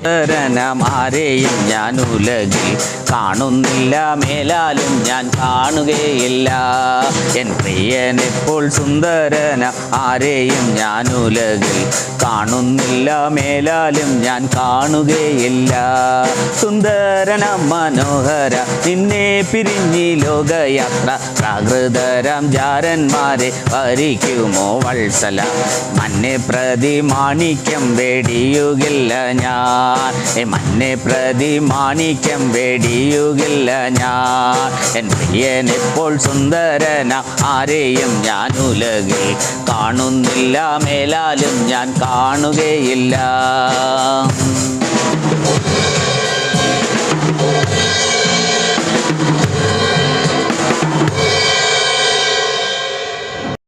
സുന്ദരനാം ആരെയും ഞാൻ ഉലകിൽ കാണുന്നില്ല, മേലാലും ഞാൻ കാണുകയില്ല. എൻ പ്രിയനെപ്പോൾ സുന്ദരനാം ആരെയും ഞാൻ ഉലകിൽ കാണുന്നില്ല, മേലാലും ഞാൻ കാണുകയില്ല. സുന്ദരനാം മനോഹര നിന്നെ പിരിഞ്ഞി ലോകയാത്ര, പ്രാകൃതരാം ജാരന്മാരെ വരിക്കുമോ വത്സല. മന്നെ പ്രതി മാണിക്യം വേടിയുകില്ല ഞാൻ, മന്നെ പ്രതി മാണിക്യം വേടിയുകില്ല ഞാൻ. എൻ പ്രിയനെപ്പോൾ സുന്ദരന ആരെയും ഞാൻ ഉലകിൽ കാണുന്നില്ല, മേലാലും ഞാൻ കാണുകയില്ല.